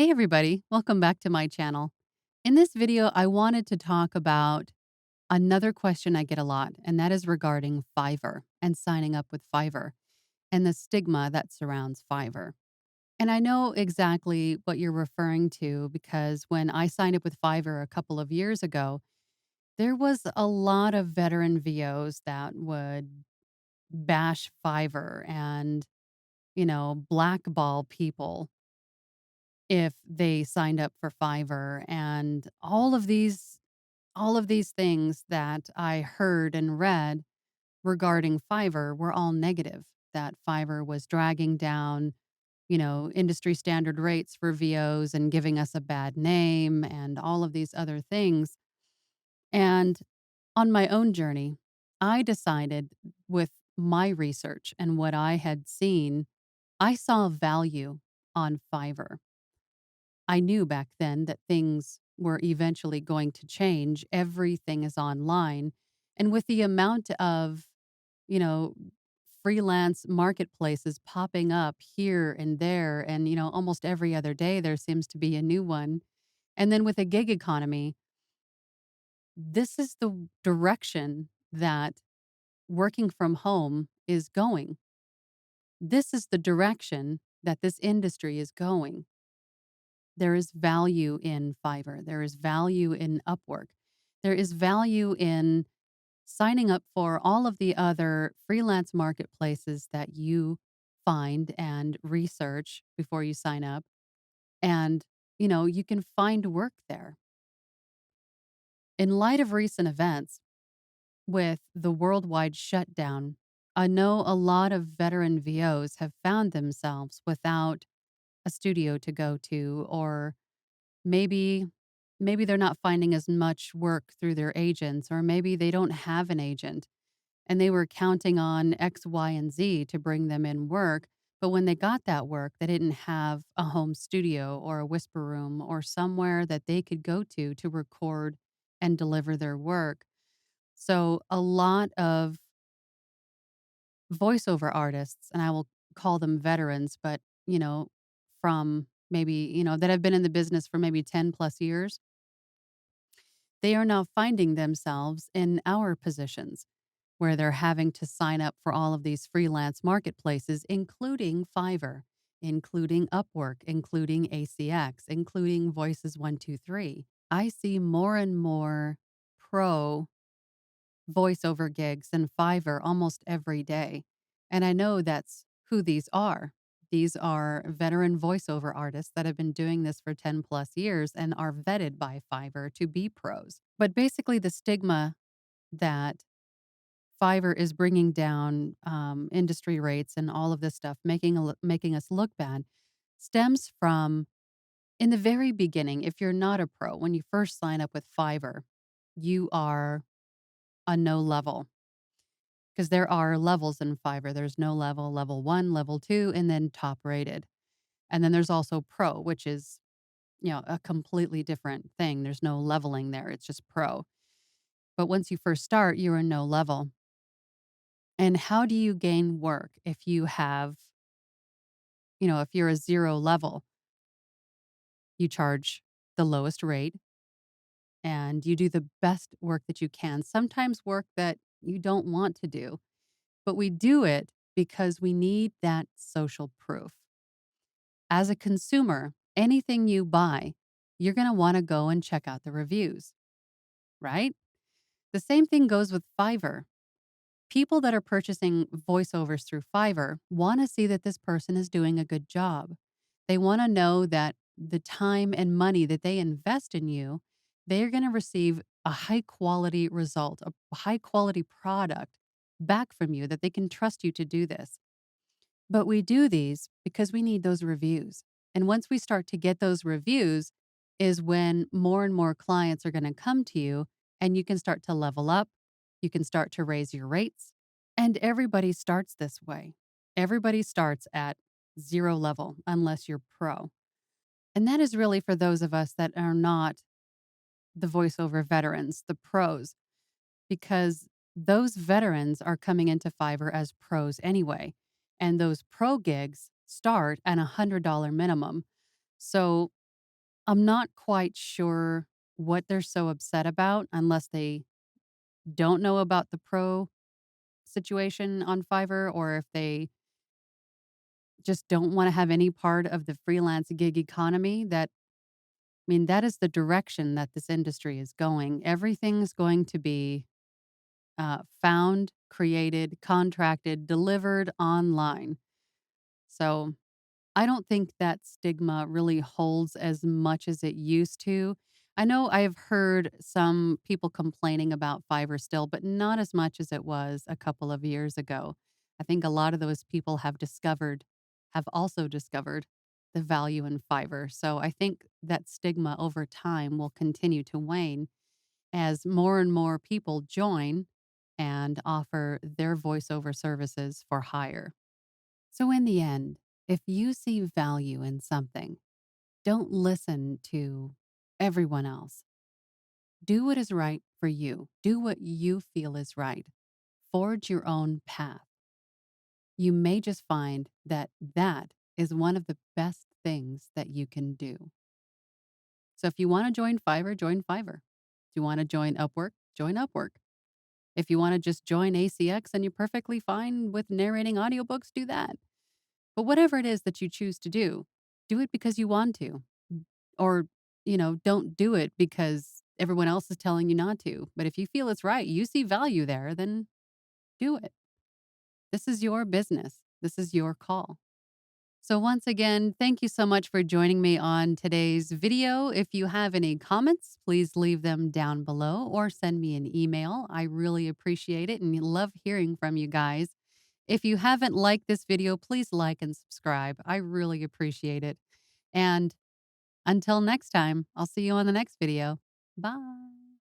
Hey everybody, welcome back to my channel. In this video, I wanted to talk about another question I get a lot, and that is regarding Fiverr and signing up with Fiverr and the stigma that surrounds Fiverr. And I know exactly what you're referring to because when I signed up with Fiverr a couple of years ago, there was a lot of veteran VOs that would bash Fiverr and, blackball people if they signed up for Fiverr and all of these things that I heard and read regarding Fiverr were all negative, that Fiverr was dragging down, industry standard rates for VOs and giving us a bad name and all of these other things. And on my own journey, I decided with my research and what I had seen, I saw value on Fiverr. I knew back then that things were eventually going to change. Everything is online. And with the amount of, you know, freelance marketplaces popping up here and there, and, almost every other day, there seems to be a new one. And then with a gig economy, this is the direction that working from home is going. This is the direction that this industry is going. There is value in Fiverr. There is value in Upwork. There is value in signing up for all of the other freelance marketplaces that you find and research before you sign up. And, you can find work there. In light of recent events with the worldwide shutdown, I know a lot of veteran VOs have found themselves without a studio to go to, or maybe they're not finding as much work through their agents, or maybe they don't have an agent and they were counting on X, Y, and Z to bring them in work. But when they got that work, they didn't have a home studio or a whisper room or somewhere that they could go to record and deliver their work. So a lot of voiceover artists, and I will call them veterans, but, from maybe, that have been in the business for maybe 10 plus years, they are now finding themselves in our positions where they're having to sign up for all of these freelance marketplaces, including Fiverr, including Upwork, including ACX, including Voices 123. I see more and more pro voiceover gigs in Fiverr almost every day. And I know that's who these are. These are veteran voiceover artists that have been doing this for 10 plus years and are vetted by Fiverr to be pros. But basically, the stigma that Fiverr is bringing down industry rates and all of this stuff, making us look bad, stems from in the very beginning. If you're not a pro, when you first sign up with Fiverr, you are a no level, because there are levels in Fiverr. There's no level, level one, level two, and then top rated. And then there's also pro, which is, a completely different thing. There's no leveling there. It's just pro. But once you first start, you're a no level. And how do you gain work if you have, if you're a zero level? You charge the lowest rate and you do the best work that you can. Sometimes work that you don't want to do, but we do it because we need that social proof. As a consumer, anything you buy, you're going to want to go and check out the reviews, right? The same thing goes with Fiverr. People that are purchasing voiceovers through Fiverr want to see that this person is doing a good job. They want to know that the time and money that they invest in you, they are going to receive a high quality result, a high quality product back from you, that they can trust you to do this. But we do these because we need those reviews. And once we start to get those reviews, is when more and more clients are going to come to you and you can start to level up. You can start to raise your rates. And everybody starts this way. Everybody starts at zero level unless you're pro. And that is really for those of us that are not the voiceover veterans, the pros, because those veterans are coming into Fiverr as pros anyway. And those pro gigs start at $100 minimum. So I'm not quite sure what they're so upset about unless they don't know about the pro situation on Fiverr or if they just don't wanna have any part of the freelance gig economy that I mean, that is the direction that this industry is going. Everything's going to be, found, created, contracted, delivered online. So I don't think that stigma really holds as much as it used to. I know I've heard some people complaining about Fiverr still, but not as much as it was a couple of years ago. I think a lot of those people have also discovered the value in Fiverr. So I think that stigma over time will continue to wane as more and more people join and offer their voiceover services for hire. So, in the end, if you see value in something, don't listen to everyone else. Do what is right for you. Do what you feel is right. Forge your own path. You may just find that that is one of the best things that you can do. So, if you want to join Fiverr, join Fiverr. If you want to join Upwork, join Upwork. If you want to just join ACX and you're perfectly fine with narrating audiobooks, do that. But whatever it is that you choose to do it because you want to. Or, don't do it because everyone else is telling you not to. But if you feel it's right, you see value there, then do it. This is your business. This is your call. So, once again, thank you so much for joining me on today's video. If you have any comments, please leave them down below or send me an email. I really appreciate it and love hearing from you guys. If you haven't liked this video, please like and subscribe. I really appreciate it. And until next time, I'll see you on the next video. Bye.